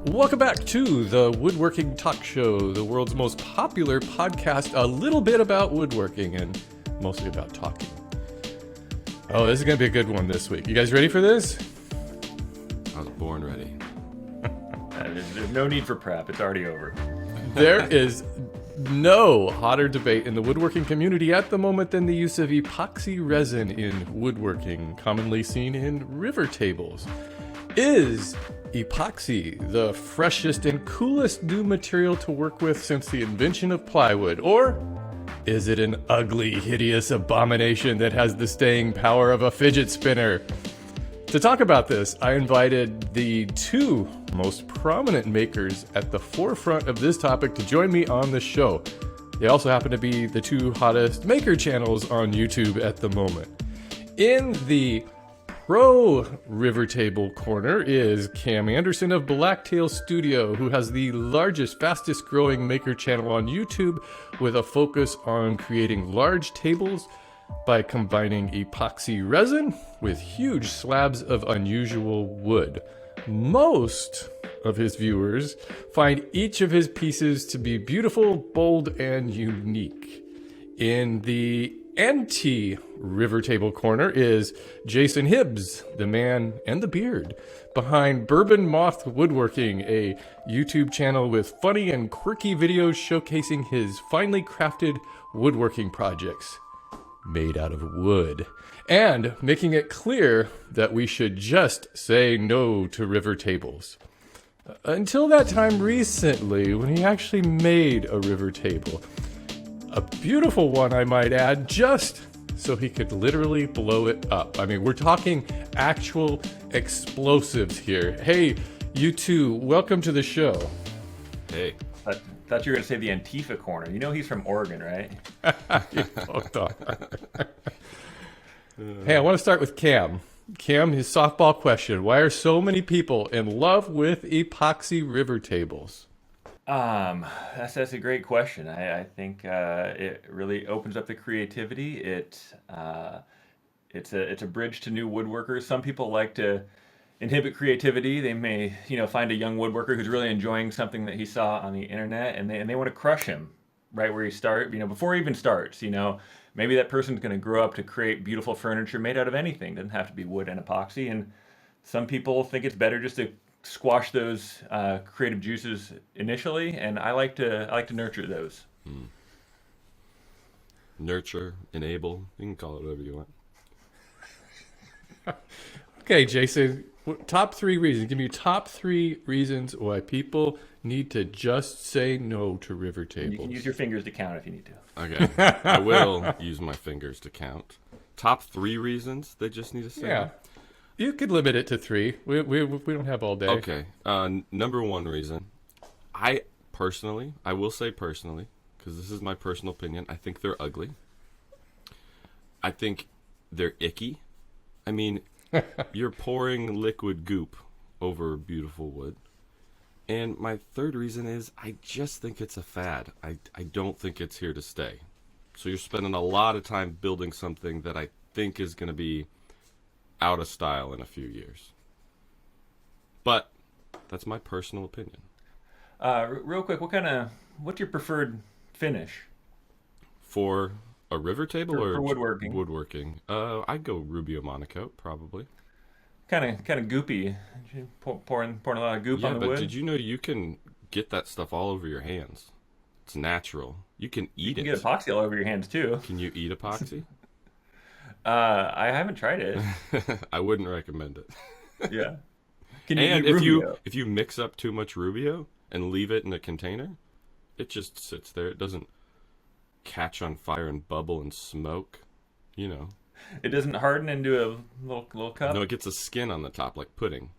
Welcome back to the Woodworking Talk Show, the world's most popular podcast, a little bit about woodworking and mostly about talking. Oh, this is going to be a good one this week. You guys ready for this? I was born ready. There's no need for prep. It's already over. There is no hotter debate in the woodworking community at the moment than the use of epoxy resin in woodworking, commonly seen in river tables. Is epoxy the freshest and coolest new material to work with since the invention of plywood? Or is it an ugly, hideous abomination that has the staying power of a fidget spinner? To talk about this, I invited the two most prominent makers at the forefront of this topic to join me on the show. They also happen to be the two hottest maker channels on YouTube at the moment. In the pro river table corner is Cam Anderson of Blacktail Studio, who has the largest, fastest growing maker channel on YouTube with a focus on creating large tables by combining epoxy resin with huge slabs of unusual wood. Most of his viewers find each of his pieces to be beautiful, bold, and unique. In the anti-river table corner is Jason Hibbs, the man and the beard behind Bourbon Moth Woodworking, a YouTube channel with funny and quirky videos showcasing his finely crafted woodworking projects made out of wood, and making it clear that we should just say no to river tables. Until that time recently, when he actually made a river table. A beautiful one, I might add, just so he could literally blow it up. I mean, we're talking actual explosives here. Hey, you two, welcome to the show. Hey. I thought you were going to say the Antifa corner. You know he's from Oregon, right? Hey, I want to start with Cam. Cam, his softball question. Why are so many people in love with epoxy river tables? That's a great question. I think it really opens up the creativity. It's a bridge to new woodworkers. Some people like to inhibit creativity. They may find a young woodworker who's really enjoying something that he saw on the internet, and they want to crush him right where he starts. Before he even starts. Maybe that person's going to grow up to create beautiful furniture made out of anything. It doesn't have to be wood and epoxy. And some people think it's better just to squash those creative juices initially, and I like to nurture those. Nurture, enable, you can call it whatever you want. Okay, Jason, top 3 reasons. Give me top 3 reasons why people need to just say no to river tables. You can use your fingers to count if you need to. Okay, I will use my fingers to count. Top 3 reasons they just need to say no? You could limit it to 3. We don't have all day. Okay. Number 1 reason, I will say personally, because this is my personal opinion, I think they're ugly. I think they're icky. I mean, you're pouring liquid goop over beautiful wood. And my 3rd reason is I just think it's a fad. I don't think it's here to stay. So you're spending a lot of time building something that I think is going to be out of style in a few years. But that's my personal opinion. Real quick, what's your preferred finish? For a river table or for woodworking? Woodworking. I'd go Rubio Monaco, probably. Kind of goopy. Pouring a lot of goop on the wood. Yeah, but did you know you can get that stuff all over your hands? It's natural. You can eat it. You can get epoxy all over your hands too. Can you eat epoxy? I haven't tried it. I wouldn't recommend it. Yeah. Can you and eat Rubio? if you mix up too much Rubio and leave it in a container, it just sits there. It doesn't catch on fire and bubble and smoke. It doesn't harden into a little cup? No, it gets a skin on the top like pudding.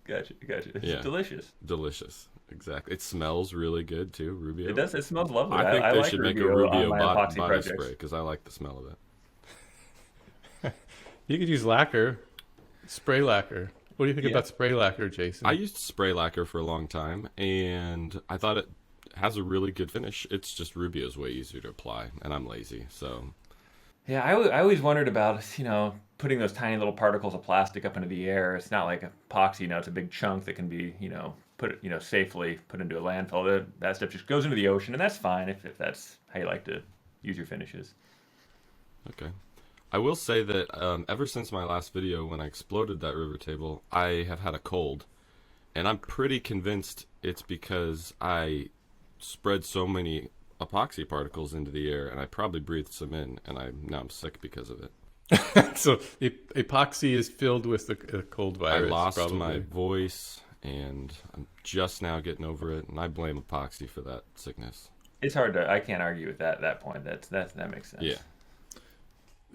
Gotcha. It's delicious. Delicious. Exactly. It smells really good too, Rubio. It does. It smells lovely. I think they should make a Rubio body spray because I like the smell of it. You could use lacquer, spray lacquer. What do you think about spray lacquer, Jason? I used spray lacquer for a long time, and I thought it has a really good finish. It's just Rubio's way easier to apply, and I'm lazy, so Yeah, I always wondered about, putting those tiny little particles of plastic up into the air. It's not like epoxy, it's a big chunk that can be, put, safely put into a landfill. That stuff just goes into the ocean, and that's fine if that's how you like to use your finishes. Okay. I will say that ever since my last video when I exploded that river table, I have had a cold. And I'm pretty convinced it's because I spread so many epoxy particles into the air, and I probably breathed some in, and now I'm sick because of it. So epoxy is filled with a cold virus. I lost probably. my voice, and I'm just now getting over it, and I blame epoxy for that sickness. It's hard I can't argue with that point. That makes sense. Yeah.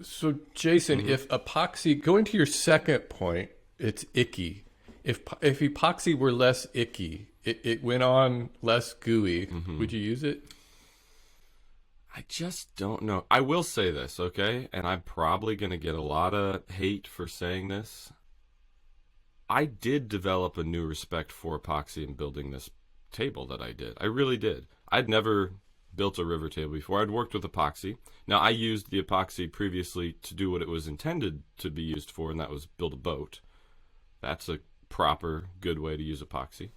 So Jason, if epoxy, going to your second point, it's icky. If epoxy were less icky, it went on less gooey, would you use it? I just don't know. I will say this, okay? And I'm probably going to get a lot of hate for saying this. I did develop a new respect for epoxy in building this table that I did. I really did. I'd never built a river table before. I'd worked with epoxy. Now, I used the epoxy previously to do what it was intended to be used for, and that was build a boat. That's a proper, good way to use epoxy.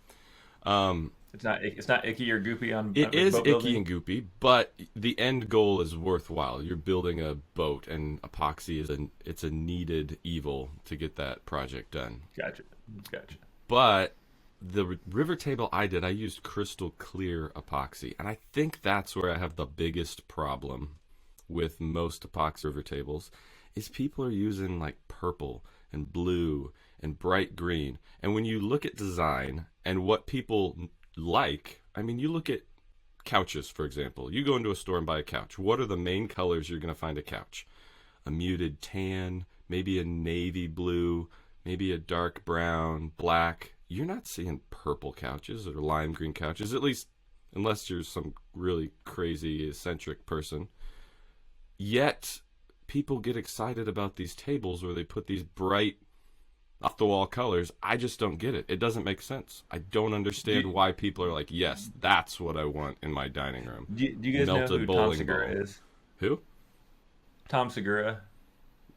It's not icky or goopy on It is boat icky building? and goopy, but the end goal is worthwhile. You're building a boat, and epoxy it's a needed evil to get that project done. Gotcha. But the river table I did, I used crystal clear epoxy, and I think that's where I have the biggest problem with most epoxy river tables, is people are using like purple and blue and bright green. And when you look at design and what people like, I mean, you look at couches, for example. You go into a store and buy a couch. What are the main colors you're going to find a couch? A muted tan, maybe a navy blue, maybe a dark brown, black. You're not seeing purple couches or lime green couches, at least unless you're some really crazy eccentric person. Yet people get excited about these tables where they put these bright off the wall colors. I just don't get it. It doesn't make sense. I don't understand why people are like, yes, that's what I want in my dining room. Do you guys know Melted who Tom bowling Segura ball. is? Who? Tom Segura.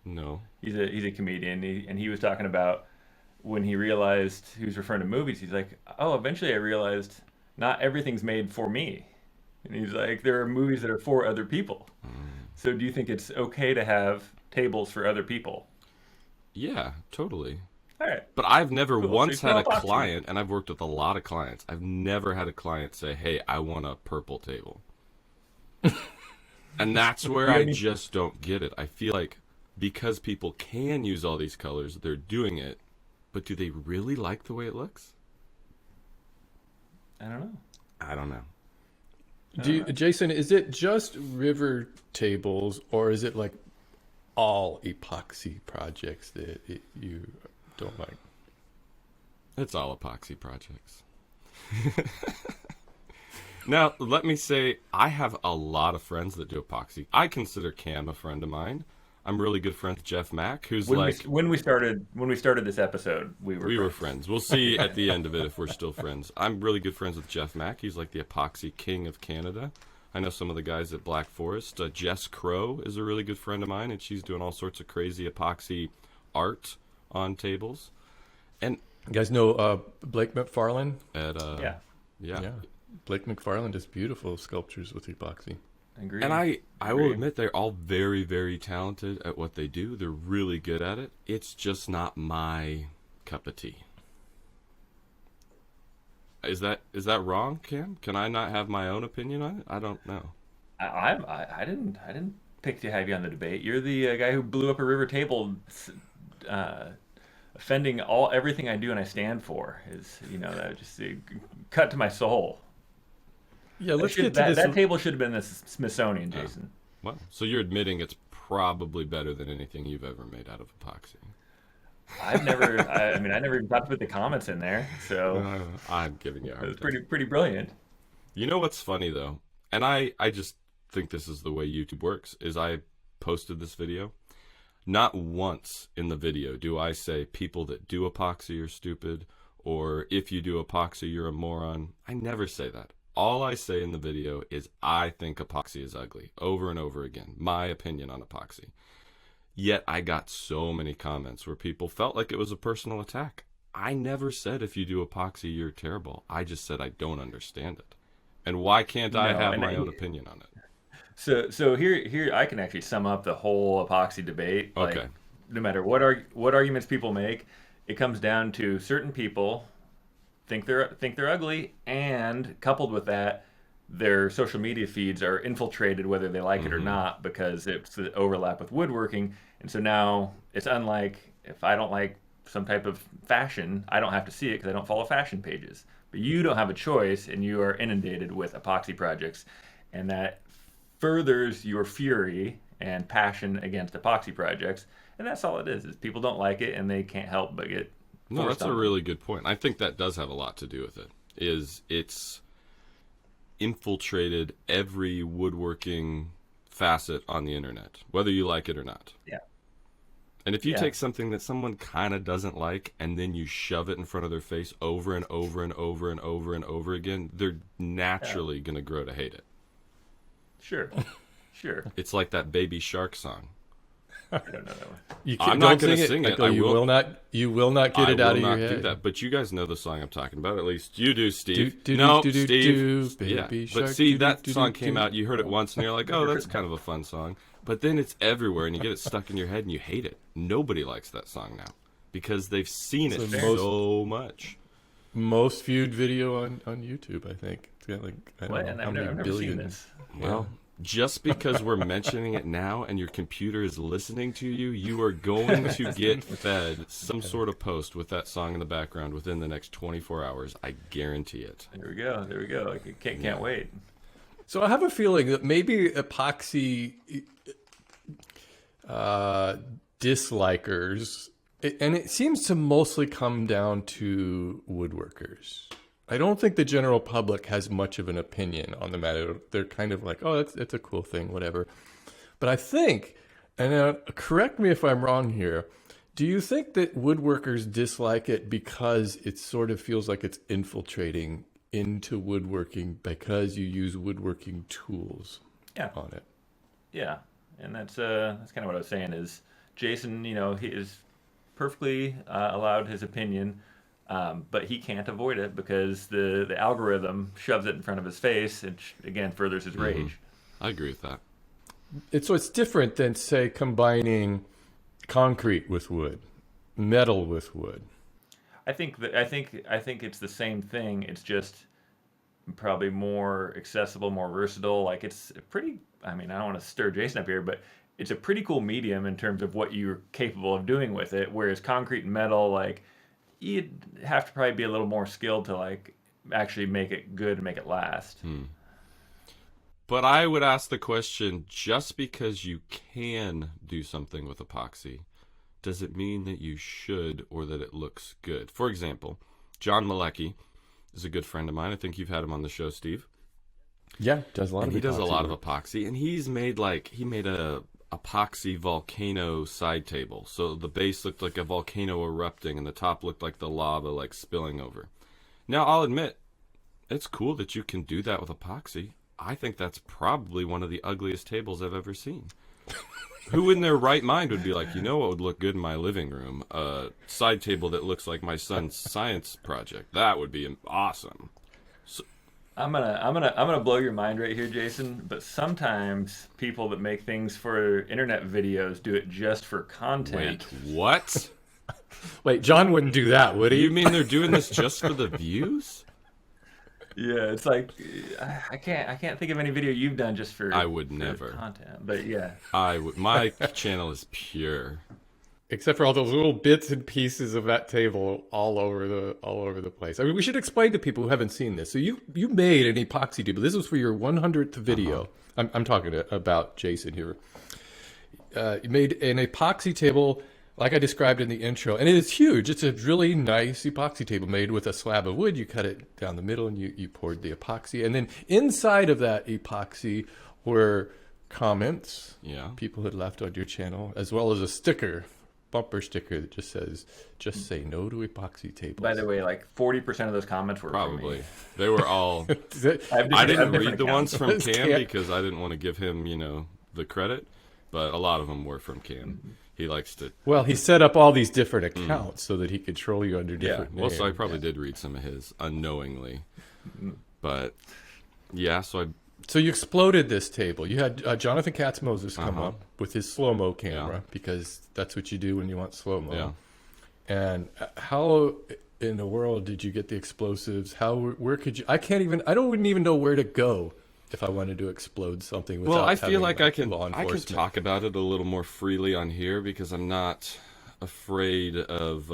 No. He's a comedian, and he was talking about when he realized he was referring to movies. He's like, oh, eventually I realized not everything's made for me, and he's like, there are movies that are for other people. So do you think it's okay to have tables for other people? Yeah, totally. All right. But I've never Cool. once So had a you're not client, and I've worked with a lot of clients. I've never had a client say, hey, I want a purple table. And that's where I just don't get it. I feel like because people can use all these colors, they're doing it. But do they really like the way it looks? I don't know. I don't know. Jason, is it just river tables, or is it like all epoxy projects that you don't like? It's all epoxy projects. Now, let me say, I have a lot of friends that do epoxy. I consider Cam a friend of mine. I'm really good friends with Jeff Mack, who's When we started this episode, we were friends. We'll see at the end of it if we're still friends. I'm really good friends with Jeff Mack. He's like the epoxy king of Canada. I know some of the guys at Black Forest. Jess Crow is a really good friend of mine, and she's doing all sorts of crazy epoxy art on tables. And You guys know Blake McFarland? yeah, yeah. Blake McFarland does beautiful sculptures with epoxy. agreed. And I will admit they're all very, very talented at what they do. They're really good at it. It's just not my cup of tea. Is that wrong, Cam? Can I not have my own opinion on it? I don't know. I didn't pick to have you on the debate. You're the guy who blew up a river table, offending everything I do and I stand for. That just cut to my soul. Yeah, let's get to this. That table should have been the Smithsonian, Jason. Well, so you're admitting it's probably better than anything you've ever made out of epoxy. I never even thought to put the comments in there, so I'm giving you a it hard was time. pretty brilliant. You know what's funny, though? And I just think this is the way YouTube works, is I posted this video. Not once in the video do I say people that do epoxy are stupid, or if you do epoxy, you're a moron. I never say that. All I say in the video is I think epoxy is ugly, over and over again. My opinion on epoxy. Yet I got so many comments where people felt like it was a personal attack. I never said if you do epoxy, you're terrible. I just said I don't understand it. And why can't I have my own opinion on it? So here I can actually sum up the whole epoxy debate. Okay. Like, no matter what arguments people make, it comes down to certain people think they're ugly, and coupled with that, their social media feeds are infiltrated whether they like it or not, because it's the overlap with woodworking. And so now it's unlike if I don't like some type of fashion, I don't have to see it because I don't follow fashion pages. But you don't have a choice, and you are inundated with epoxy projects, and that furthers your fury and passion against epoxy projects. And that's all it is people don't like it, and they can't help but get No, that's on a it. really good point. I think that does have a lot to do with it. It's infiltrated every woodworking facet on the internet, whether you like it or not. Yeah. And if you take something that someone kind of doesn't like and then you shove it in front of their face over and over and over and over and over again, they're naturally going to grow to hate it. Sure. It's like that Baby Shark song. I don't know that one. You I'm can't, not don't going to sing sing it. it. Michael, you will not get it out of your I will not head. do that. But you guys know the song I'm talking about. At least you do, Steve. Do, No, do, do, Steve. do, Yeah. Baby But Shark, see, do, that do, song do, came do. out. You heard it once, and you're like, "Oh, that's kind of a fun song." But then it's everywhere, and you get it stuck in your head, and you hate it. Nobody likes that song now because they've seen it so much. Most viewed video on YouTube, I think. It's got like, I don't What? know And how I've many never billion. seen this. Well, just because we're mentioning it now and your computer is listening to you, you are going to get fed some sort of post with that song in the background within the next 24 hours. I guarantee it. There we go. I can't wait. So I have a feeling that maybe epoxy dislikers, and it seems to mostly come down to woodworkers. I don't think the general public has much of an opinion on the matter. They're kind of like, oh, it's a cool thing, whatever. But I think, and correct me if I'm wrong here, do you think that woodworkers dislike it because it sort of feels like it's infiltrating into woodworking because you use woodworking tools on it? Yeah, and that's kind of what I was saying is Jason, he is perfectly allowed his opinion, but he can't avoid it because the algorithm shoves it in front of his face, which again furthers his rage. I agree with that. So it's different than, say, combining concrete with wood, metal with wood. I think it's the same thing. It's just probably more accessible, more versatile. Like it's pretty. I mean, I don't want to stir Jason up here, but it's a pretty cool medium in terms of what you're capable of doing with it. Whereas concrete and metal, like you'd have to probably be a little more skilled to like actually make it good and make it last. But I would ask the question, just because you can do something with epoxy, does it mean that you should or that it looks good? For example, John Malecki is a good friend of mine. I think you've had him on the show, Steve. Yeah, does a lot of He does a lot work. of epoxy, and he made a epoxy volcano side table. So the base looked like a volcano erupting, and the top looked like the lava like spilling over. Now, I'll admit, it's cool that you can do that with epoxy. I think that's probably one of the ugliest tables I've ever seen. Who in their right mind would be like, you know what would look good in my living room? A side table that looks like my son's science project. That would be awesome. I'm gonna blow your mind right here, Jason. But sometimes people that make things for internet videos do it just for content. Wait, what? Wait, John wouldn't do that, would he? You mean they're doing this just for the views? Yeah, it's like I can't think of any video you've done just for I would for never. content. But yeah, I would. My channel is pure. Except for all those little bits and pieces of that table all over the place. I mean, we should explain to people who haven't seen this. So you made an epoxy table. This was for your 100th video. I'm talking about Jason here. You made an epoxy table, like I described in the intro, and it is huge. It's a really nice epoxy table made with a slab of wood. You cut it down the middle, and you poured the epoxy. And then inside of that epoxy were comments Yeah. people had left on your channel, as well as a sticker bumper sticker that just says, "Just say no to epoxy tables." By the way, like 40% of those comments were from Probably. me. They were all. I didn't read the ones from Cam because I didn't want to give him, the credit, but a lot of them were from Cam. He likes to. Well, he set up all these different accounts so that he could troll you under different Well, names. so I probably did read some of his unknowingly, but yeah. So you exploded this table. You had Jonathan Katz-Moses come up with his slow-mo camera because that's what you do when you want slow-mo. Yeah. And how in the world did you get the explosives? Where could you? I wouldn't even know where to go if I wanted to explode something. Without Well, I feel like I can law enforcement. talk about it a little more freely on here because I'm not afraid of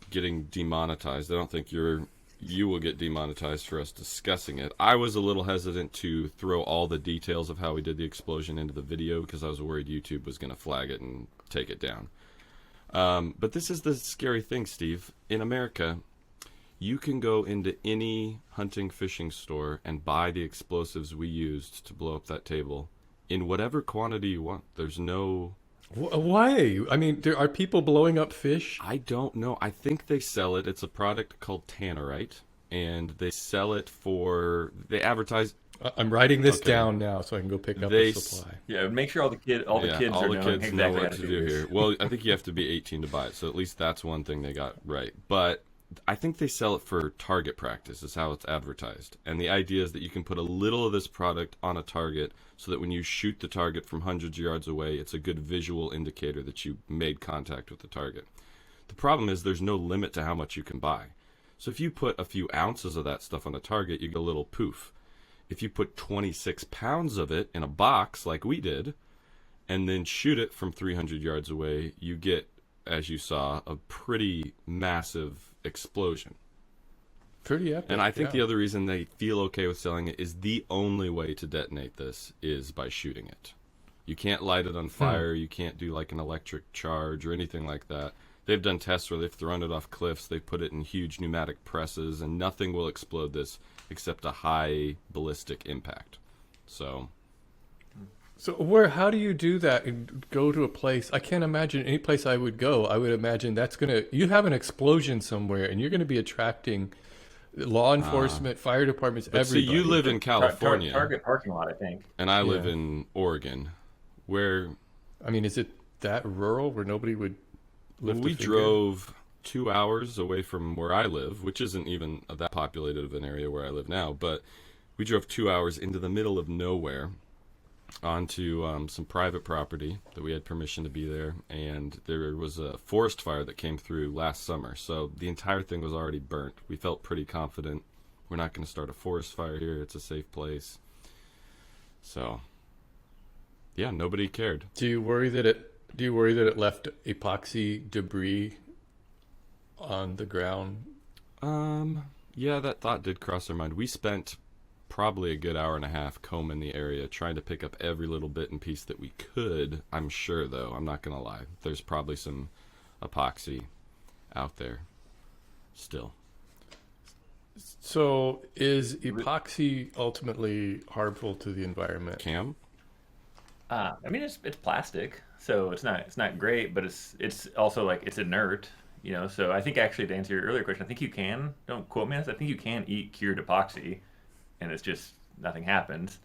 getting demonetized. I don't think you will get demonetized for us discussing it. I was a little hesitant to throw all the details of how we did the explosion into the video because I was worried YouTube was going to flag it and take it down. But this is the scary thing, Steve. In America, you can go into any hunting fishing store and buy the explosives we used to blow up that table in whatever quantity you want. There's no... Why? I mean, there are people blowing up fish? I don't know. I think they sell it. It's a product called tannerite, and they sell it for... They advertise... I'm writing this down now so I can go pick up a supply. Yeah, make sure all the kids know what to do here. Well, I think you have to be 18 to buy it, so at least that's one thing they got right. But I think they sell it for target practice is how it's advertised. And the idea is that you can put a little of this product on a target so that when you shoot the target from hundreds of yards away, it's a good visual indicator that you made contact with the target. The problem is there's no limit to how much you can buy. So if you put a few ounces of that stuff on a target, you get a little poof. If you put 26 pounds of it in a box like we did and then shoot it from 300 yards away, you get, as you saw, a pretty massive explosion. Pretty epic. And I think the other reason they feel okay with selling it is the only way to detonate this is by shooting it. You can't light it on fire. You can't do like an electric charge or anything like that. They've done tests where they've thrown it off cliffs. They've put it in huge pneumatic presses, and nothing will explode this except a high ballistic impact. So how do you do that and go to a place? I can't imagine any place I would go. I would imagine you have an explosion somewhere and you're going to be attracting law enforcement, fire departments, everybody. So you live in California. Target parking lot, I think. And I live in Oregon, where... I mean, is it that rural where nobody would lift a finger? We drove 2 hours away from where I live, which isn't even that populated of an area where I live now, but we drove 2 hours into the middle of nowhere onto some private property that we had permission to be there, and there was a forest fire that came through last summer, so the entire thing was already burnt. We felt pretty confident. We're not going to start a forest fire here. It's a safe place. So, yeah, nobody cared. Do you worry that it left epoxy debris on the ground? Yeah, that thought did cross our mind. We spent probably a good hour and a half combing the area, trying to pick up every little bit and piece that we could. I'm sure, though, I'm not going to lie, there's probably some epoxy out there still. So is epoxy ultimately harmful to the environment? Cam? I mean, it's plastic, so it's not great, but it's also like it's inert, So I think actually to answer your earlier question, I think you can. Don't quote me on this. I think you can eat cured epoxy, and it's just nothing happens.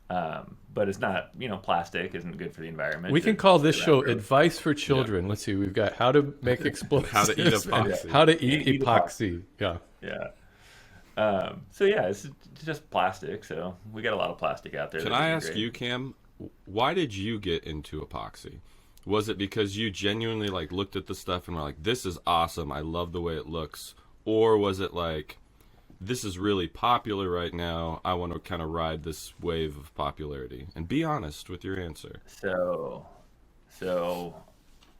But it's not, plastic isn't good for the environment. We can call this show Advice for Children. Yeah. Let's see, we've got how to make explosives. How to eat epoxy. How to eat epoxy. Yeah. Yeah. So yeah, it's just plastic. So we got a lot of plastic out there. Can I ask you, Cam, why did you get into epoxy? Was it because you genuinely looked at the stuff and were like, this is awesome, I love the way it looks? Or was it like, this is really popular right now, I want to kind of ride this wave of popularity? And be honest with your answer. So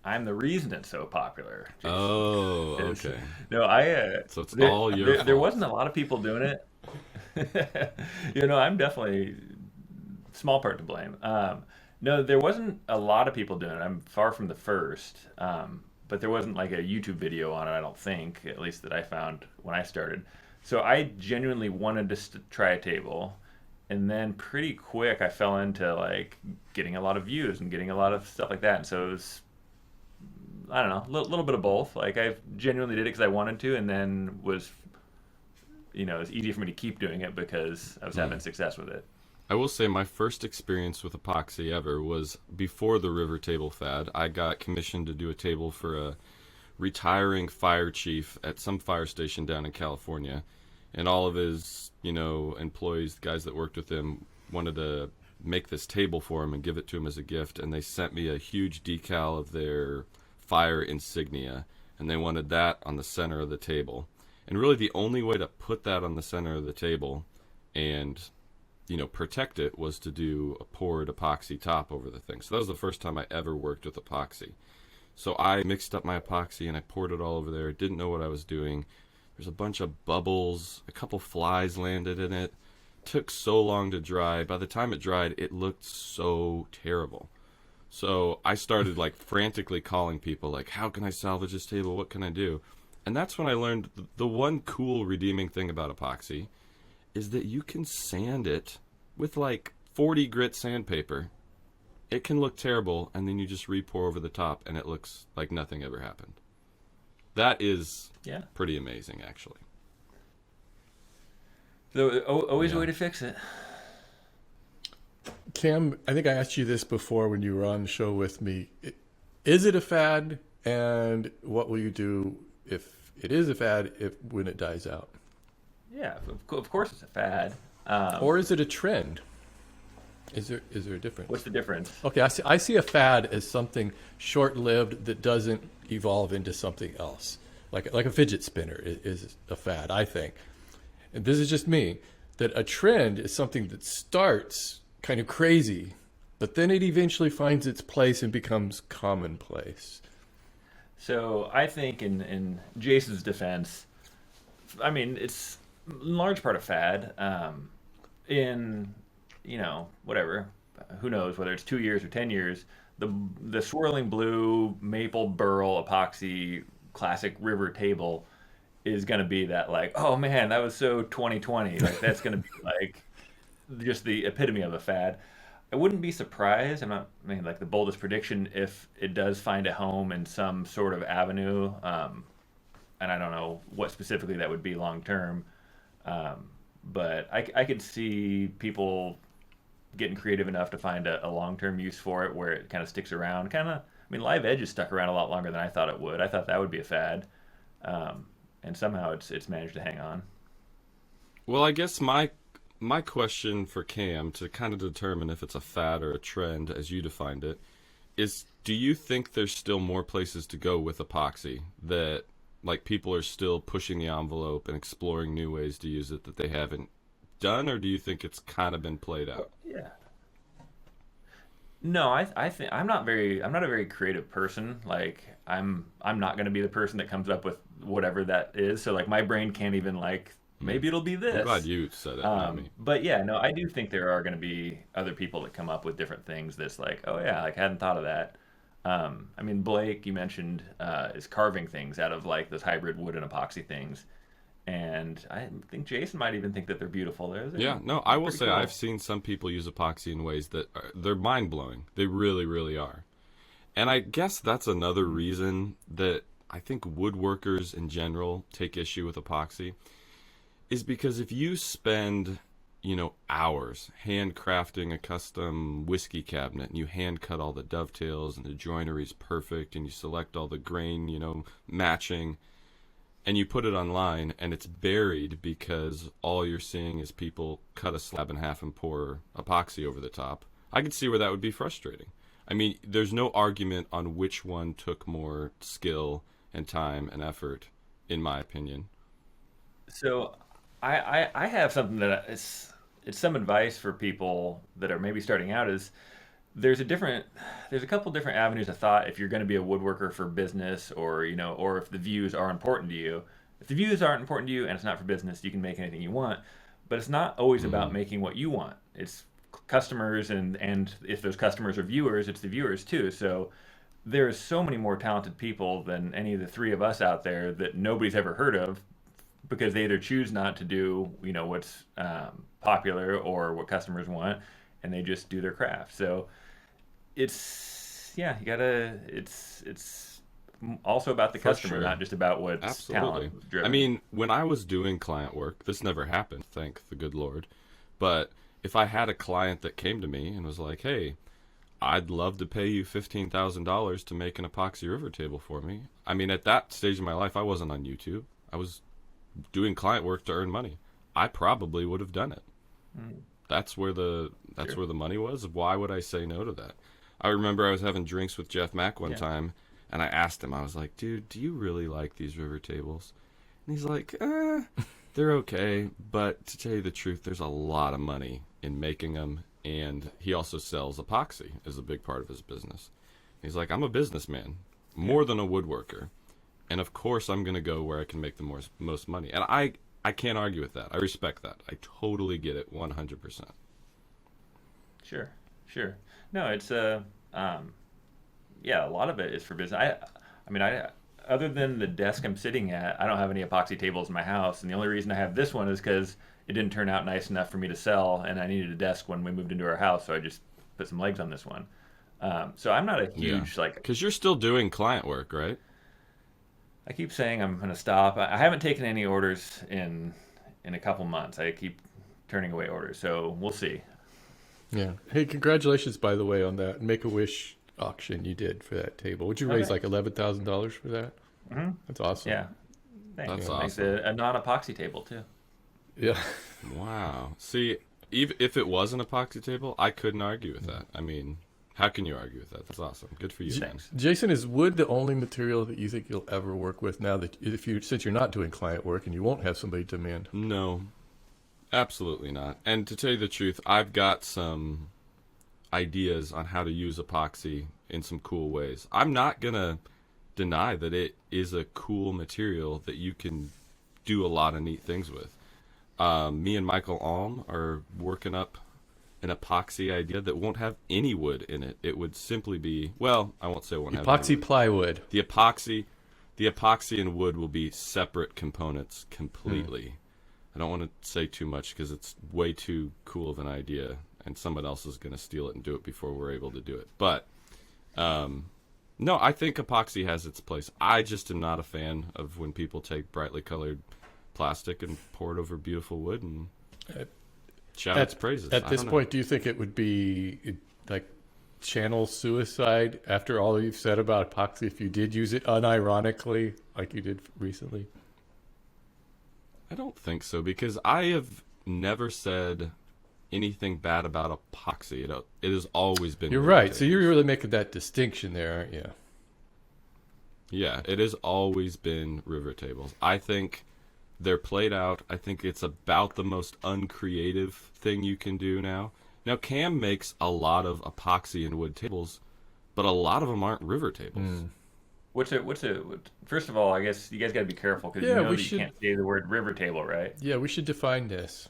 I'm the reason it's so popular. Oh, okay. No, so it's all your fault. There wasn't a lot of people doing it. I'm definitely small part to blame. No, there wasn't a lot of people doing it. I'm far from the first. But there wasn't like a YouTube video on it, I don't think, at least that I found when I started. So I genuinely wanted to try a table, and then pretty quick I fell into getting a lot of views and getting a lot of stuff like that. And so it was I don't know, a little bit of both. Like I genuinely did it because I wanted to, and then was, it's easy for me to keep doing it because I was having success with it. I will say my first experience with epoxy ever was before the river table fad. I got commissioned to do a table for a retiring fire chief at some fire station down in California, and all of his, employees, the guys that worked with him, wanted to make this table for him and give it to him as a gift, and they sent me a huge decal of their fire insignia, and they wanted that on the center of the table. And really the only way to put that on the center of the table and protect it was to do a poured epoxy top over the thing. So that was the first time I ever worked with epoxy. So I mixed up my epoxy and I poured it all over there. Didn't know what I was doing. There's a bunch of bubbles. A couple flies landed in it. Took so long to dry. By the time it dried, it looked so terrible. So I started frantically calling people how can I salvage this table? What can I do? And that's when I learned the one cool redeeming thing about epoxy is that you can sand it with 40 grit sandpaper. It can look terrible, and then you just re-pour over the top, and it looks like nothing ever happened. That is pretty amazing, actually. So always a way to fix it. Cam, I think I asked you this before when you were on the show with me. Is it a fad, and what will you do if it is a fad when it dies out? Yeah, of course it's a fad. Or is it a trend? Is there a difference? What's the difference? Okay, I see a fad as something short-lived that doesn't evolve into something else. Like a fidget spinner is a fad, I think. And this is just me, that a trend is something that starts kind of crazy, but then it eventually finds its place and becomes commonplace. So I think in Jason's defense, I mean, it's in large part a fad. Whatever, who knows whether it's 2 years or 10 years, the swirling blue maple burl epoxy classic river table is going to be that oh man, that was so 2020. That's going to be just the epitome of a fad. I wouldn't be surprised. The boldest prediction if it does find a home in some sort of avenue, and I don't know what specifically that would be long term. But I could see people getting creative enough to find a long-term use for it where it kind of sticks around. Live edge has stuck around a lot longer than I thought it would. I thought that would be a fad. And somehow it's managed to hang on. Well, I guess my question for Cam to kind of determine if it's a fad or a trend, as you defined it, is do you think there's still more places to go with epoxy that people are still pushing the envelope and exploring new ways to use it that they haven't done, or do you think it's kind of been played out? Yeah. No, I think I'm not a very creative person. I'm not going to be the person that comes up with whatever that is. So my brain can't even maybe it'll be this. I'm glad you said it, not me. But yeah, no, I do think there are going to be other people that come up with different things that's oh yeah, I hadn't thought of that. Blake, you mentioned, is carving things out of those hybrid wood and epoxy things. And I think Jason might even think that they're beautiful. I will say cool. I've seen some people use epoxy in ways that they're mind-blowing. They really, really are. And I guess that's another reason that I think woodworkers in general take issue with epoxy is because if you spend, hours handcrafting a custom whiskey cabinet and you hand cut all the dovetails and the joinery's perfect and you select all the grain, matching, and you put it online and it's buried because all you're seeing is people cut a slab in half and pour epoxy over the top, I could see where that would be frustrating. There's no argument on which one took more skill and time and effort, in my opinion. So I have something that it's some advice for people that are maybe starting out is there's a couple different avenues of thought if you're going to be a woodworker for business or if the views are important to you. If the views aren't important to you and it's not for business, you can make anything you want, but it's not always about making what you want. It's customers and if those customers are viewers, it's the viewers too. So there's so many more talented people than any of the three of us out there that nobody's ever heard of because they either choose not to do what's popular or what customers want, and they just do their craft. So it's also about the For customer, sure. not just about what's Absolutely. talent driven. I mean, when I was doing client work, this never happened, thank the good Lord. But if I had a client that came to me and was like, "Hey, I'd love to pay you $15,000 to make an epoxy river table for me." I mean, at that stage of my life, I wasn't on YouTube. I was doing client work to earn money. I probably would have done it. That's where the Sure. where the money was. Why would I say no to that? I remember I was having drinks with Jeff Mack one Yeah. time, and I asked him. I was like, "Dude, do you really like these river tables?" And he's like, "They're okay, but to tell you the truth, there's a lot of money in making them." And he also sells epoxy as a big part of his business. He's like, "I'm a businessman, more than a woodworker, and of course I'm going to go where I can make the most money." And I can't argue with that. I respect that. I totally get it 100%. Sure, sure. No, it's yeah, a lot of it is for business. I mean, other than the desk I'm sitting at, I don't have any epoxy tables in my house, and the only reason I have this one is because it didn't turn out nice enough for me to sell, and I needed a desk when we moved into our house, so I just put some legs on this one. So I'm not a huge like. Because you're still doing client work, right? I keep saying I'm going to stop. I haven't taken any orders in a couple months. I keep turning away orders, so we'll see. Yeah. Hey, congratulations, by the way, on that Make-A-Wish auction you did for that table. Would you raise Okay. like $11,000 for that? Mm-hmm. That's awesome. Yeah. Thanks. That's Thanks. awesome. A non-epoxy table too. Yeah. Wow. See, even if it was an epoxy table, I couldn't argue with that. I mean, how can you argue with that? That's awesome. Good for you, man. Thanks. Jason, is wood the only material that you think you'll ever work with now that since you're not doing client work and you won't have somebody demand? No, absolutely not. And to tell you the truth, I've got some ideas on how to use epoxy in some cool ways. I'm not going to deny that it is a cool material that you can do a lot of neat things with. Me and Michael Alm are working up an epoxy idea that won't have any wood in it. It would simply be, well, I won't say it won't have any Epoxy wood. plywood. The epoxy and wood will be separate components completely. I don't want to say too much because it's way too cool of an idea, and someone else is going to steal it and do it before we're able to do it. But no, I think epoxy has its place. I just am not a fan of when people take brightly colored plastic and pour it over beautiful wood and shout its praises. At I this don't know. point, do you think it would be like channel suicide after all you've said about epoxy if you did use it unironically like you did recently? I don't think so, because I have never said anything bad about epoxy. It has always been. You're river right. So tables. you're really making that distinction there, aren't you? Yeah, it has always been river tables. I think they're played out. I think it's about the most uncreative thing you can do now. Now, Cam makes a lot of epoxy and wood tables, but a lot of them aren't river tables. First of all, I guess you guys got to be careful because Yeah, you know we that should- you can't say the word river table, right? Yeah, we should define this.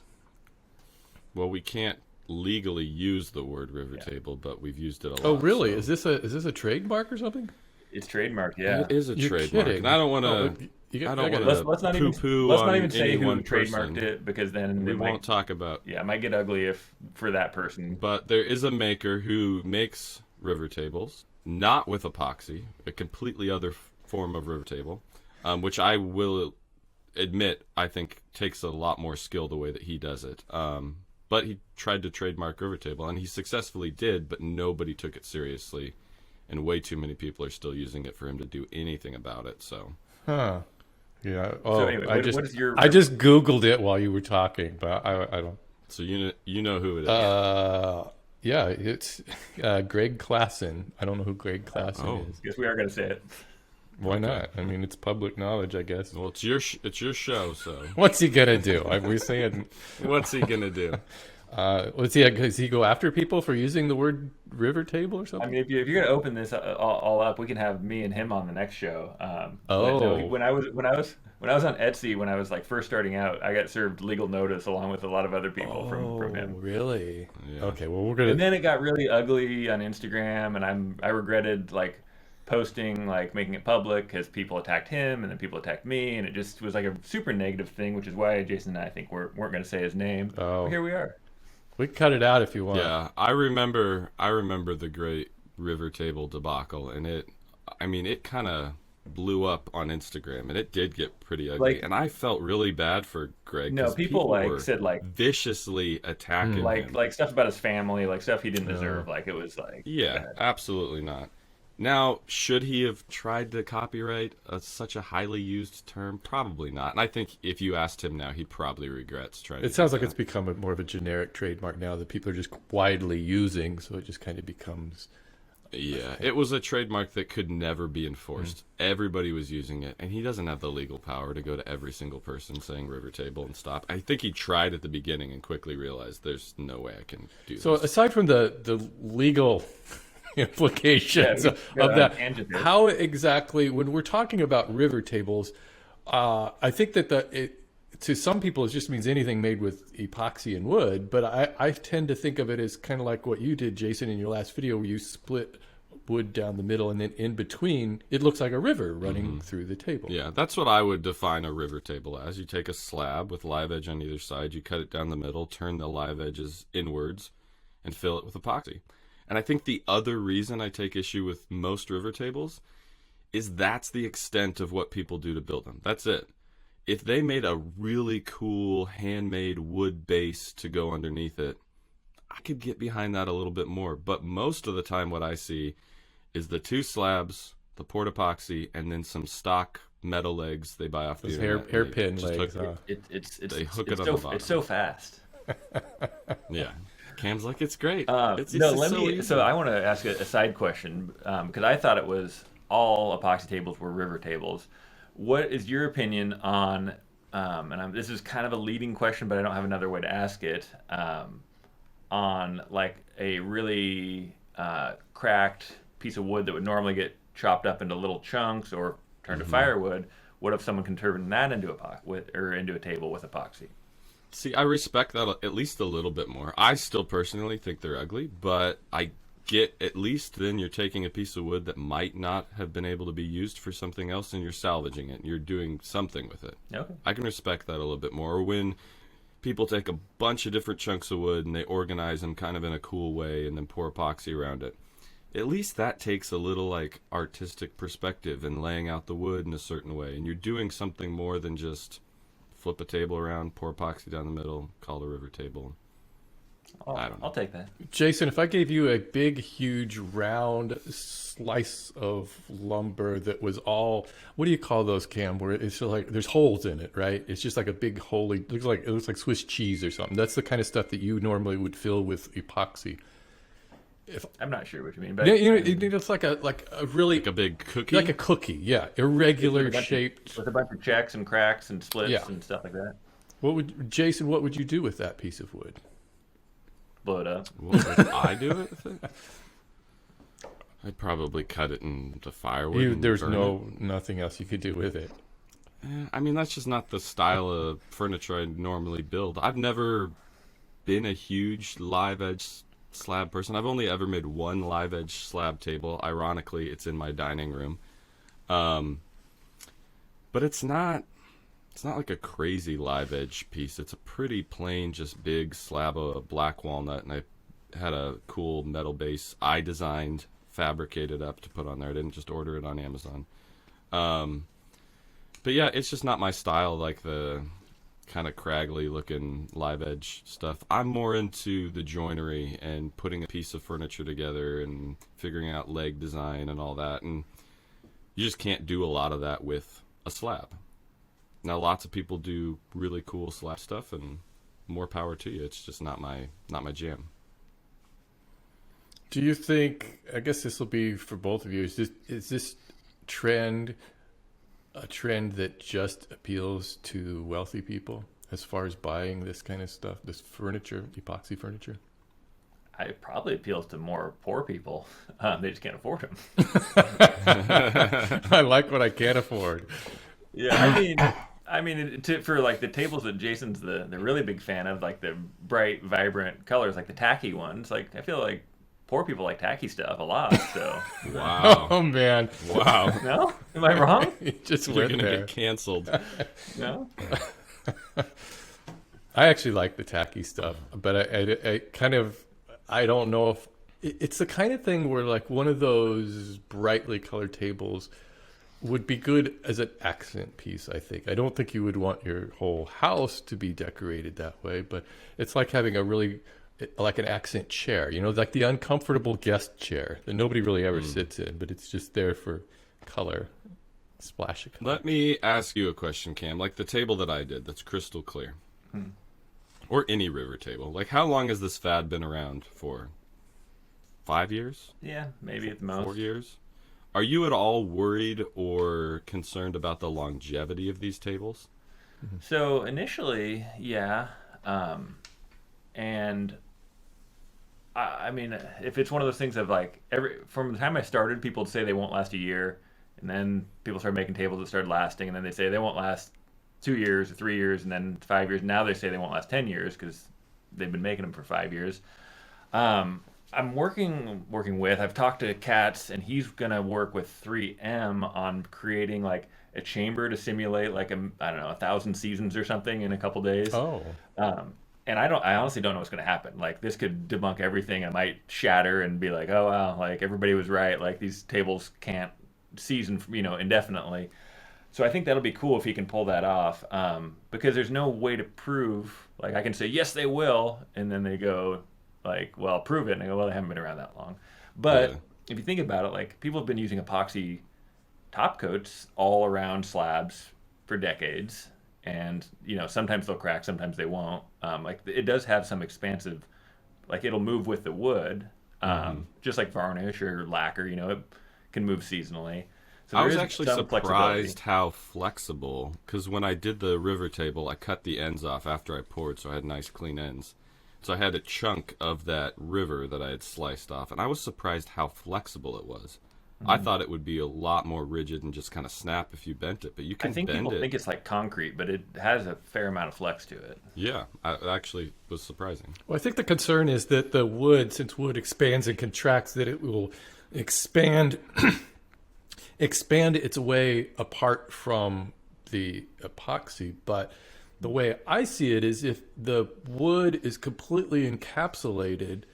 Well, we can't legally use the word river table, but we've used it a lot. Oh, really? so- Is this a trademark or something? It's trademarked, yeah. It is a You're trademark, kidding. and I don't want Oh, to. you I don't gotta- wanna- Let's not even poo-poo let's not on even say any who one trademarked person. it because then We it won't might, talk about. yeah, it might get ugly for that person. But there is a maker who makes river tables, not with epoxy, a completely other form of river table, which I will admit I think takes a lot more skill the way that he does it. But he tried to trademark river table, and he successfully did, but nobody took it seriously, and way too many people are still using it for him to do anything about it. So Huh. Yeah. Oh, anyway, what is your I just Googled it while you were talking, but I don't. so you know who it is. Yeah, it's Greg Klassen. I don't know who Greg Klassen Oh. is. Guess we are going to say it. Why not? I mean, it's public knowledge, I guess. Well, it's your show, so What's he gonna do? We're saying, what's he gonna do? does he go after people for using the word river table or I something? mean, if you're going to open this all up, we can have me and him on the next show. Oh. But no, when I was on Etsy when I was like first starting out, I got served legal notice along with a lot of other people from him. Really? Yeah. Okay, well, we're gonna. And then it got really ugly on Instagram, and I regretted like posting, like making it public because people attacked him and then people attacked me, and it just was like a super negative thing, which is why Jason and I think weren't going to say his name. Oh. But here we are. We can cut it out if you want. Yeah, I remember the great river table debacle, and it kind of blew up on Instagram, and it did get pretty ugly. Like, And I felt really bad for Greg no, because people people like were said like viciously attacking him. like stuff about his family, like stuff he didn't deserve. Like it was like Yeah, bad. absolutely not. Now, should he have tried to copyright such a highly used term? Probably not. And I think if you asked him now, he probably regrets trying to It sounds do like it's become more of a generic trademark now that people are just widely using, so it just kind of becomes. Yeah, it was a trademark that could never be enforced. Everybody was using it, and he doesn't have the legal power to go to every single person saying river table and stop. I think he tried at the beginning and quickly realized there's no way I can do So this. aside from the legal implications Yeah, of we got on that, a tangent there. how exactly, when we're talking about river tables, I think that to some people it just means anything made with epoxy and wood, but I tend to think of it as kind of like what you did, Jason, in your last video, where you split wood down the middle and then in between it looks like a river running through the table. Yeah, that's what I would define a river table as. You take a slab with live edge on either side, you cut it down the middle, turn the live edges inwards, and fill it with epoxy. And I think the other reason I take issue with most river tables is that's the extent of what people do to build them. That's it. If they made a really cool handmade wood base to go underneath it, I could get behind that a little bit more. But most of the time what I see is the two slabs, the poured epoxy, and then some stock metal legs they buy off the Those internet. hairpin Just legs. hook It's They hook it's it on so the bottom. it's so fast. Yeah. Cam's like, it's great. It's No, just let so me. easy. So I want to ask a side question because I thought it was all epoxy tables were river tables. What is your opinion on? This is kind of a leading question, but I don't have another way to ask it. On like a really cracked piece of wood that would normally get chopped up into little chunks or turned to firewood. What if someone can turn that into into a table with epoxy? See, I respect that at least a little bit more. I still personally think they're ugly, but I get at least then you're taking a piece of wood that might not have been able to be used for something else and you're salvaging it. You're doing something with it. Okay. I can respect that a little bit more. Or when people take a bunch of different chunks of wood and they organize them kind of in a cool way and then pour epoxy around it. At least that takes a little like artistic perspective and laying out the wood in a certain way. And you're doing something more than just flip a table around, pour epoxy down the middle, call it a river table. I don't know. I'll take that. Jason, if I gave you a big, huge, round slice of lumber that was all, what do you call those, Cam? Where it's just like there's holes in it, right? It's just like a big holy. It looks like Swiss cheese or something. That's the kind of stuff that you normally would fill with epoxy. I'm not sure what you mean, but It's like a really Like a big cookie? like a cookie, yeah, irregular with a bunch of- shaped. with a bunch of checks and cracks and splits Yeah. and stuff like that. What would you do with that piece of wood? Blow it up. What would I do with it? I'd probably cut it into firewood. and There's burn nothing else you could do with it. it. I mean, that's just not the style of furniture I normally build. I've never been a huge live edge slab person. I've only ever made one live edge slab table. Ironically, it's in my dining room. But it's not like a crazy live edge piece. It's a pretty plain, just big slab of black walnut, and I had a cool metal base I designed, fabricated up to put on there. I didn't just order it on Amazon. But yeah, it's just not my style, like the kind of craggly looking live edge stuff. I'm more into the joinery and putting a piece of furniture together and figuring out leg design and all that. And you just can't do a lot of that with a slab. Now, lots of people do really cool slab stuff, and more power to you. It's just not my jam. Do you think? I guess this will be for both of you. Is this trend a trend that just appeals to wealthy people as far as buying this kind of stuff, this furniture, epoxy furniture? It probably appeals to more poor people. They just can't afford them. I like what I can't afford. Yeah, I mean, for like the tables that Jason's the really big fan of, like the bright, vibrant colors, like the tacky ones. Like I feel like poor people like tacky stuff a lot. So Wow. Oh man, Wow. no, am I wrong? you just You're went going to there. get canceled. No. I actually like the tacky stuff, but I kind of, I don't know if it's the kind of thing where like one of those brightly colored tables would be good as an accent piece, I think. I don't think you would want your whole house to be decorated that way, but it's like having like an accent chair, like the uncomfortable guest chair that nobody really ever sits in, but it's just there for color, splash of color. Let me ask you a question, Cam. Like the table that I did, that's crystal clear, or any river table. Like, how long has this fad been around for? 5 years? Yeah, maybe at the most. 4 years? Are you at all worried or concerned about the longevity of these tables? So initially, yeah. And I mean, if it's one of those things of like from the time I started, people would say they won't last a year, and then people started making tables that started lasting, and then they say they won't last 2 years or 3 years, and then 5 years. Now they say they won't last 10 years because they've been making them for 5 years. I'm working with. I've talked to Katz, and he's gonna work with 3M on creating like a chamber to simulate like I don't know, 1,000 seasons or something in a couple days. Oh. And I honestly don't know what's gonna happen. Like this could debunk everything. I might shatter and be like, oh wow, like everybody was right. Like these tables can't season, indefinitely. So I think that'll be cool if he can pull that off. Because there's no way to prove. Like I can say yes, they will, and then they go. Like, well, prove it. And I go, well, they haven't been around that long. But if you think about it, like people have been using epoxy top coats all around slabs for decades. And, sometimes they'll crack, sometimes they won't. Like it does have some expansive, like it'll move with the wood, just like varnish or lacquer, it can move seasonally. So I was actually surprised how flexible, because when I did the river table, I cut the ends off after I poured, so I had nice clean ends. So I had a chunk of that river that I had sliced off, and I was surprised how flexible it was. I thought it would be a lot more rigid and just kind of snap if you bent it, but you can bend it. I think people think it's like concrete, but it has a fair amount of flex to it. Yeah, it actually was surprising. Well, I think the concern is that the wood, since wood expands and contracts, that it will expand its way apart from the epoxy, but the way I see it is if the wood is completely encapsulated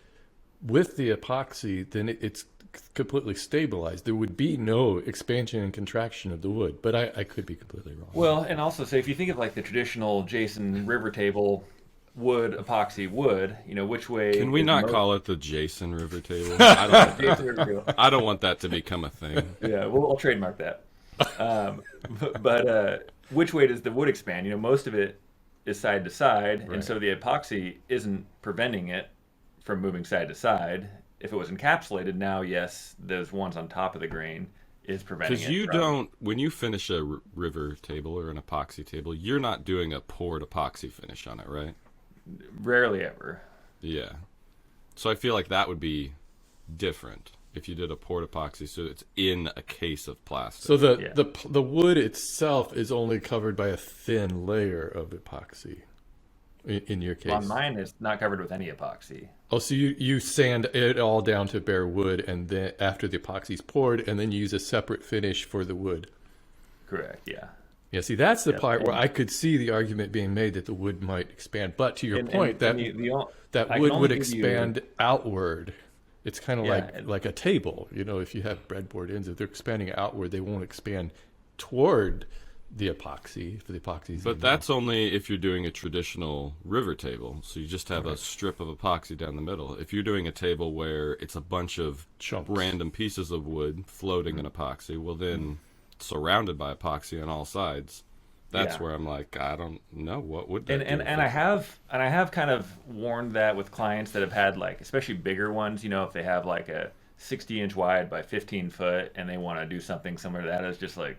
with the epoxy, then it's completely stabilized. There would be no expansion and contraction of the wood, but I could be completely wrong. Well, and also, so if you think of like the traditional Jason river table wood, epoxy wood, which way... Can we not call it the Jason river table? I don't want that to become a thing. Yeah, we'll trademark that. But which way does the wood expand? Most of it is side to side, right. And so the epoxy isn't preventing it from moving side to side. If it was encapsulated, now yes, those ones on top of the grain is preventing it. Because when you finish a river table or an epoxy table, you're not doing a poured epoxy finish on it, right? Rarely ever. Yeah. So I feel like that would be different if you did a poured epoxy, so it's in a case of plastic. So the wood itself is only covered by a thin layer of epoxy. In your case, on mine, it's not covered with any epoxy. Oh, so you sand it all down to bare wood, and then after the epoxy's poured, and then you use a separate finish for the wood. Correct. Yeah. Yeah. See, that's the part where I could see the argument being made that the wood might expand. But to your point, that wood would expand outward. It's kind of like a table. If you have breadboard ends, if they're expanding outward, they won't expand toward the epoxy for the epoxy. But that's only if you're doing a traditional river table. So you just have a strip of epoxy down the middle. If you're doing a table where it's a bunch of random pieces of wood floating in epoxy, well then surrounded by epoxy on all sides. That's where I'm like, I don't know what would that do. And I have kind of warned that with clients that have had like, especially bigger ones, if they have like a 60-inch wide by 15 foot and they want to do something similar to that, it's just like,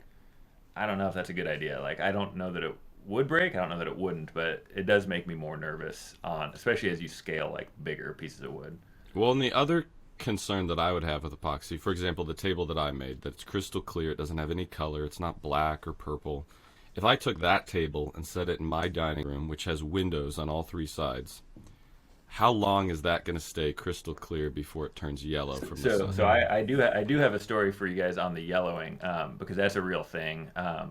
I don't know if that's a good idea. Like, I don't know that it would break. I don't know that it wouldn't, but it does make me more nervous especially as you scale like bigger pieces of wood. Well, and the other concern that I would have with epoxy, for example, the table that I made, that's crystal clear, it doesn't have any color, it's not black or purple. If I took that table and set it in my dining room, which has windows on all three sides, how long is that going to stay crystal clear before it turns yellow from the sun? So I do have a story for you guys on the yellowing, because that's a real thing. I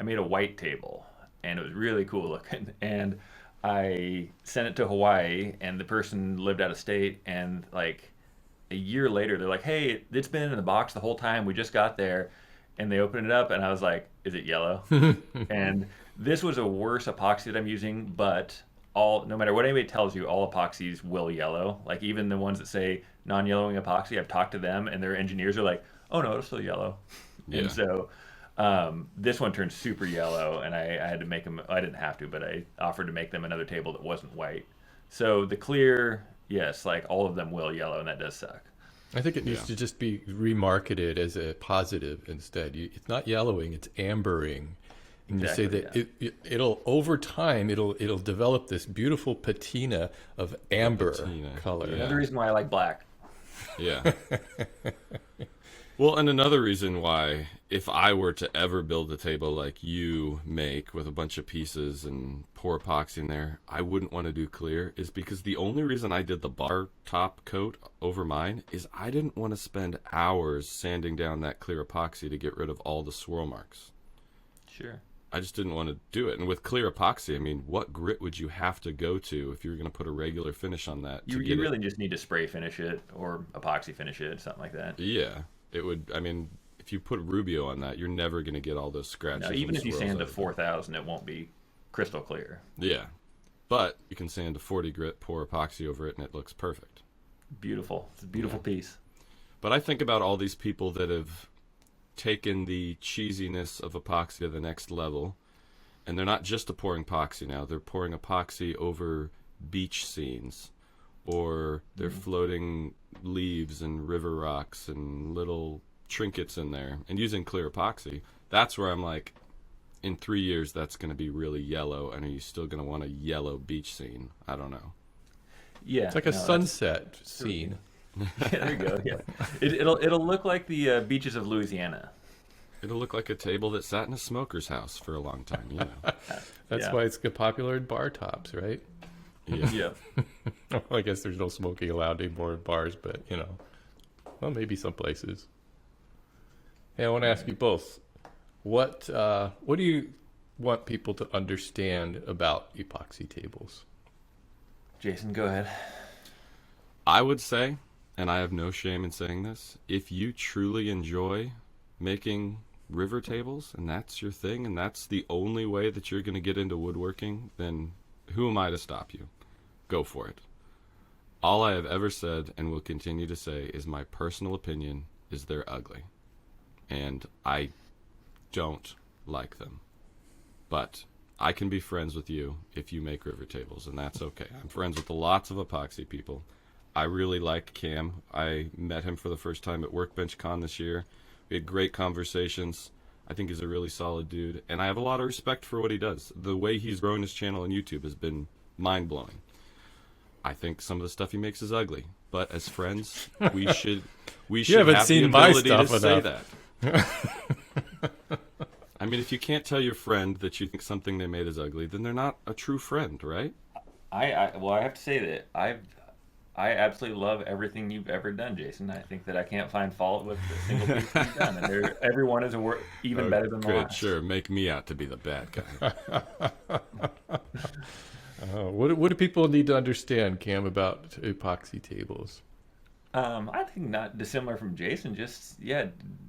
made a white table, and it was really cool looking. And I sent it to Hawaii, and the person lived out of state, and like a year later, they're like, hey, it's been in the box the whole time. We just got there. and they opened it up, and I was like, "Is it yellow?" And this was a worse epoxy that I'm using, but no matter what anybody tells you, all epoxies will yellow. Like even the ones that say non-yellowing epoxy, I've talked to them, and their engineers are like, "Oh no, it'll still yellow." Yeah. And so this one turned super yellow, and I had to make them. I didn't have to, but I offered to make them another table that wasn't white. So the clear, yes, like all of them will yellow, and that does suck. I think it needs to just be remarketed as a positive instead. It's not yellowing; it's ambering. And Exactly, you say that it'll over time it'll develop this beautiful patina of amber color. Yeah. Another reason why I like black. Yeah. Well, and another reason why, if I were to ever build a table like you make with a bunch of pieces and pour epoxy in there, I wouldn't want to do clear, is because the only reason I did the bar top coat over mine is I didn't want to spend hours sanding down that clear epoxy to get rid of all the swirl marks. Sure. I just didn't want to do it. And with clear epoxy, I mean, what grit would you have to go to if you were going to put a regular finish on that? You really just need to spray finish it or epoxy finish it, something like that. Yeah. It would, I mean, if you put Rubio on that, you're never going to get all those scratches. No, even if you swirls sand to out of it. 4,000, it won't be crystal clear. Yeah. But you can sand to 40 grit, pour epoxy over it, and it looks perfect. Beautiful. It's a beautiful piece. But I think about all these people that have taken the cheesiness of epoxy to the next level, and they're not just pouring epoxy now. They're pouring epoxy over beach scenes, or they're floating leaves and river rocks and little trinkets in there and using clear epoxy. That's where I'm like, in 3 years, that's going to be really yellow. And are you still going to want a yellow beach scene? I don't know. Yeah. It's like a sunset scene. Yeah, there you go. Yeah. It'll look like the beaches of Louisiana. It'll look like a table that sat in a smoker's house for a long time, you know. That's why it's popular in bar tops, right? Yeah. Yeah. Well, I guess there's no smoking allowed anymore in bars, but well, maybe some places. Hey, I want to ask you both, what do you want people to understand about epoxy tables? Jason, go ahead. I would say, and I have no shame in saying this, if you truly enjoy making river tables and that's your thing and that's the only way that you're going to get into woodworking, then who am I to stop you? Go for it. All I have ever said and will continue to say is my personal opinion is they're ugly. And I don't like them. But I can be friends with you if you make river tables, and that's okay. I'm friends with lots of epoxy people. I really like Cam. I met him for the first time at Workbench Con this year. We had great conversations. I think he's a really solid dude, and I have a lot of respect for what he does. The way he's grown his channel on YouTube has been mind-blowing. I think some of the stuff he makes is ugly, but as friends, we should haven't have seen the my ability to stuff say enough. that. I mean, if you can't tell your friend that you think something they made is ugly, then they're not a true friend, right? I have to say that I absolutely love everything you've ever done, Jason. I think that I can't find fault with a single piece you've done, and every one is even better than the Good, last. sure. Make me out to be the bad guy. What do people need to understand, Cam, about epoxy tables? I think not dissimilar from Jason. Just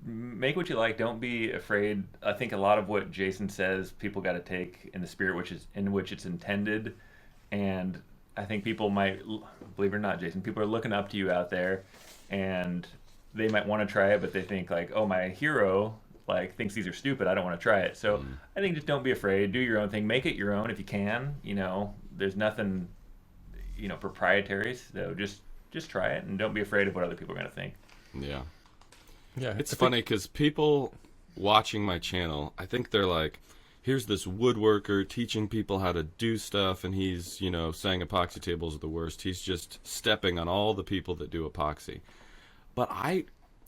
make what you like. Don't be afraid. I think a lot of what Jason says, people got to take in the spirit in which it's intended, and I think people might, believe it or not, Jason, people are looking up to you out there, and they might want to try it, but they think like, oh, my hero thinks these are stupid. I don't want to try it. So I think just don't be afraid. Do your own thing. Make it your own if you can. There's nothing, proprietary. So just try it and don't be afraid of what other people are going to think. Yeah. Yeah, It's funny because people watching my channel, I think they're like, here's this woodworker teaching people how to do stuff, and he's, saying epoxy tables are the worst. He's just stepping on all the people that do epoxy. But I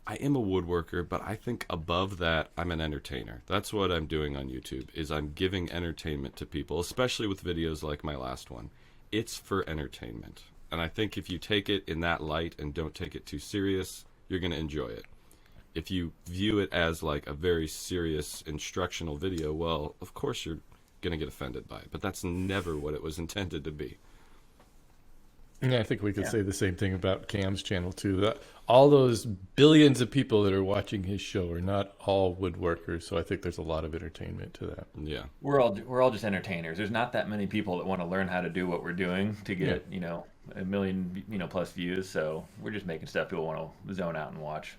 am a woodworker, but I think above that, I'm an entertainer. That's what I'm doing on YouTube, is I'm giving entertainment to people, especially with videos like my last one. It's for entertainment. And I think if you take it in that light and don't take it too serious, you're going to enjoy it. If you view it as like a very serious instructional video, well, of course you're going to get offended by it. But that's never what it was intended to be. Yeah, I think we could Yeah. say the same thing about Cam's channel too. All those billions of people that are watching his show are not all woodworkers, so I think there's a lot of entertainment to that. Yeah. We're all just entertainers. There's not that many people that want to learn how to do what we're doing to get, a million, plus views. So we're just making stuff people want to zone out and watch.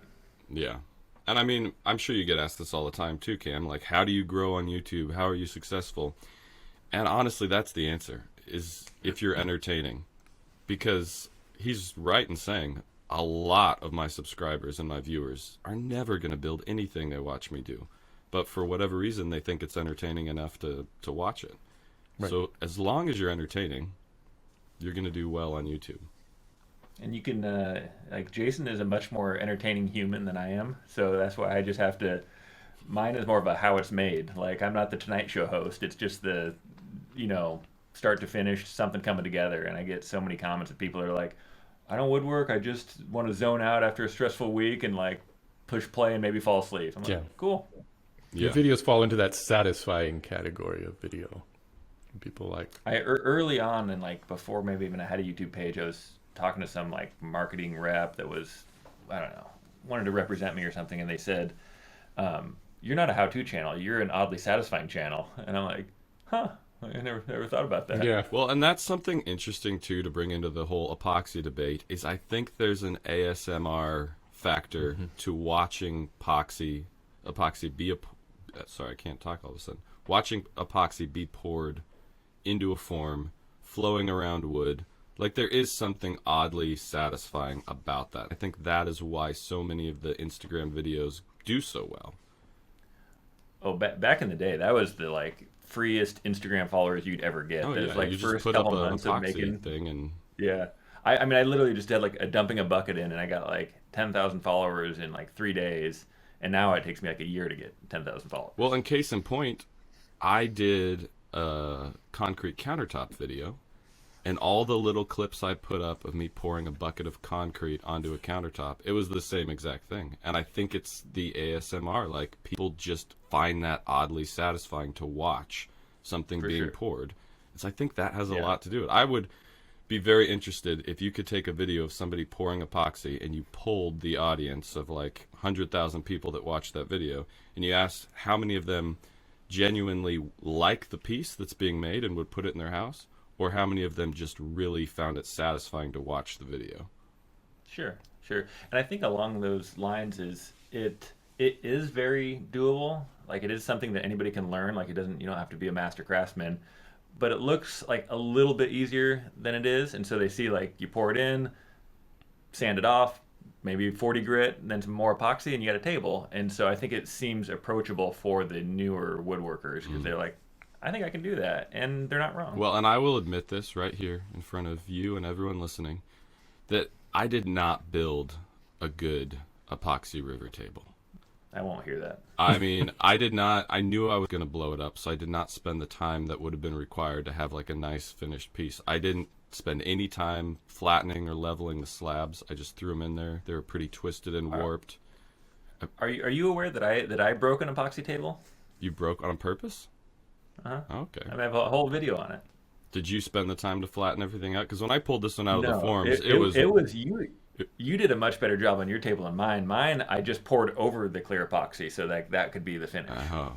Yeah. And I mean, I'm sure you get asked this all the time too, Cam. Like, how do you grow on YouTube? How are you successful? And honestly, that's the answer, is if you're entertaining. Because he's right in saying a lot of my subscribers and my viewers are never going to build anything they watch me do. But for whatever reason, they think it's entertaining enough to watch it. Right. So as long as you're entertaining, you're going to do well on YouTube. And you can, like, Jason is a much more entertaining human than I am. So that's why I just have to, mine is more about how it's made. Like, I'm not the Tonight Show host. It's just the, start to finish, something coming together. And I get so many comments that people are like, I don't woodwork. I just want to zone out after a stressful week and, like, push play and maybe fall asleep. I'm like, Yeah. cool. Your videos fall into that satisfying category of video. People like. Early on, and like before maybe even I had a YouTube page, I was talking to some like marketing rep that was, I don't know, wanted to represent me or something, and they said, "You're not a how-to channel. You're an oddly satisfying channel." And I'm like, "Huh? I never thought about that." Yeah. Well, and that's something interesting too to bring into the whole epoxy debate. Is I think there's an ASMR factor to watching epoxy be a. Sorry, I can't talk all of a sudden. Watching epoxy be poured into a form, flowing around wood. Like, there is something oddly satisfying about that. I think that is why so many of the Instagram videos do so well. Oh, back in the day, that was the like freest Instagram followers you'd ever get. Oh, That yeah. was like You just first put up couple an months of epoxy making. thing and... Yeah. I mean, I literally just did like a dumping a bucket in, and I got like 10,000 followers in like 3 days. And now it takes me like a year to get 10,000 followers. Well, in case in point, I did a concrete countertop video, and all the little clips I put up of me pouring a bucket of concrete onto a countertop, it was the same exact thing. And I think it's the ASMR. Like, people just find that oddly satisfying to watch something For being sure. poured. So I think that has a Yeah. lot to do with it. I would be very interested if you could take a video of somebody pouring epoxy and you polled the audience of like 100,000 people that watched that video, and you asked how many of them genuinely like the piece that's being made and would put it in their house, or how many of them just really found it satisfying to watch the video. Sure. And I think along those lines it is very doable. Like, it is something that anybody can learn. Like, you don't have to be a master craftsman. But it looks like a little bit easier than it is. And so they see, like, you pour it in, sand it off, maybe 40 grit, and then some more epoxy, and you got a table. And so I think it seems approachable for the newer woodworkers, because they're like, I think I can do that. And they're not wrong. Well, and I will admit this right here in front of you and everyone listening, that I did not build a good epoxy river table. I won't hear that. I mean, I knew I was going to blow it up, so I did not spend the time that would have been required to have like a nice finished piece. I didn't spend any time flattening or leveling the slabs. I just threw them in there. They were pretty twisted and warped. Are you aware that I broke an epoxy table? You broke on purpose? Uh-huh. Okay. I have a whole video on it. Did you spend the time to flatten everything out? Because when I pulled this one out of No, the forms, it was you. You did a much better job on your table than mine. Mine, I just poured over the clear epoxy so that could be the finish. Oh.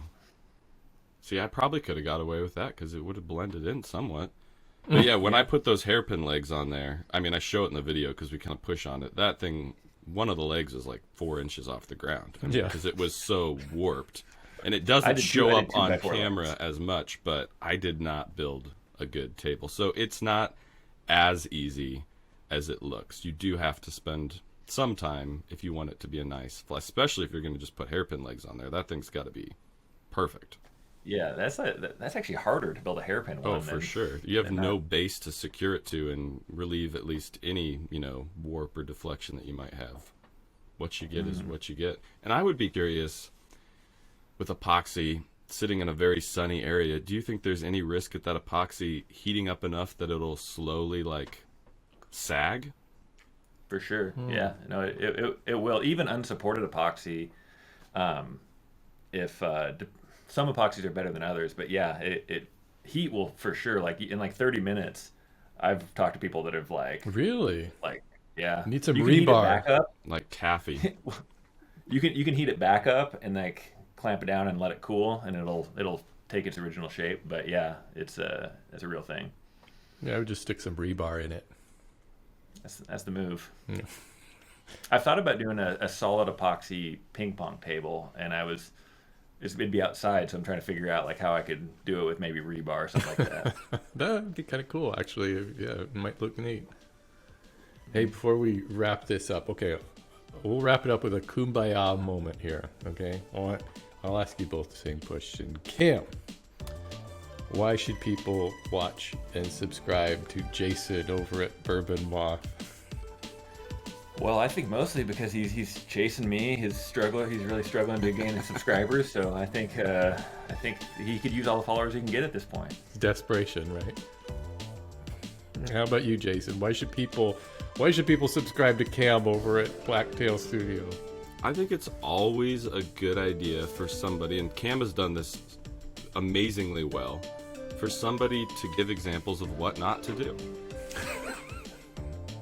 See, I probably could have got away with that because it would have blended in somewhat. But yeah, when I put those hairpin legs on there, I mean, I show it in the video because we kind of push on it. That thing, one of the legs is like 4 inches off the ground. I mean, Yeah. because it was so warped. And it I doesn't did show two up on by 4 camera legs. as much, but I did not build a good table. So it's not as easy as it looks. You do have to spend some time if you want it to be a nice, especially if you're going to just put hairpin legs on there. That thing's got to be perfect. Yeah, that's actually harder to build a hairpin one. Oh, for sure. You have than no that. base to secure it to and relieve at least any, warp or deflection that you might have. What you get is what you get. And I would be curious, with epoxy sitting in a very sunny area, do you think there's any risk at that epoxy heating up enough that it'll slowly, sag? For sure. Yeah. No, it will. Even unsupported epoxy, if some epoxies are better than others, but yeah, it heat will for sure. Like in 30 minutes, I've talked to people that have Really? like yeah. Need some You can heat it rebar. back up. Like taffy. You can heat it back up and like clamp it down and let it cool, and it'll take its original shape. But yeah, it's a real thing. Yeah, I would just stick some rebar in it. That's the move. Yeah. I've thought about doing a solid epoxy ping pong table, and it'd be outside, so I'm trying to figure out like how I could do it with maybe rebar or something like that. That'd be kind of cool, actually. Yeah, it might look neat. Hey, before we wrap this up, okay, we'll wrap it up with a kumbaya moment here, okay? I'll ask you both the same question. Cam, why should people watch and subscribe to Jason over at Bourbon Moth? Well, I think mostly because he's chasing me. He's really struggling to gain subscribers. So I think he could use all the followers he can get at this point. Desperation, right? How about you, Jason? Why should people subscribe to Cam over at Blacktail Studio? I think it's always a good idea for somebody, and Cam has done this amazingly well, for somebody to give examples of what not to do.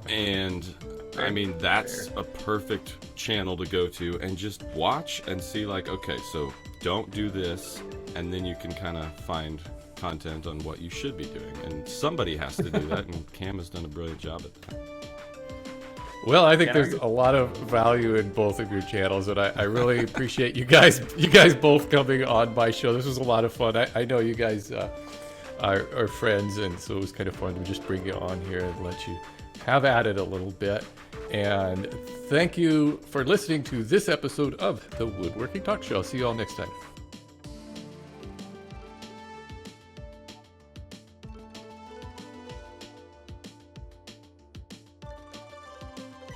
And I mean, that's a perfect channel to go to and just watch and see like, okay, so don't do this, and then you can kind of find content on what you should be doing. And somebody has to do that, and Cam has done a brilliant job at that. Well, I think there's a lot of value in both of your channels, and I really appreciate you guys both coming on my show. This was a lot of fun. I know you guys are friends, and so it was kind of fun to just bring you on here and let you have at it a little bit. And thank you for listening to this episode of the Woodworking Talk Show. I'll see you all next time.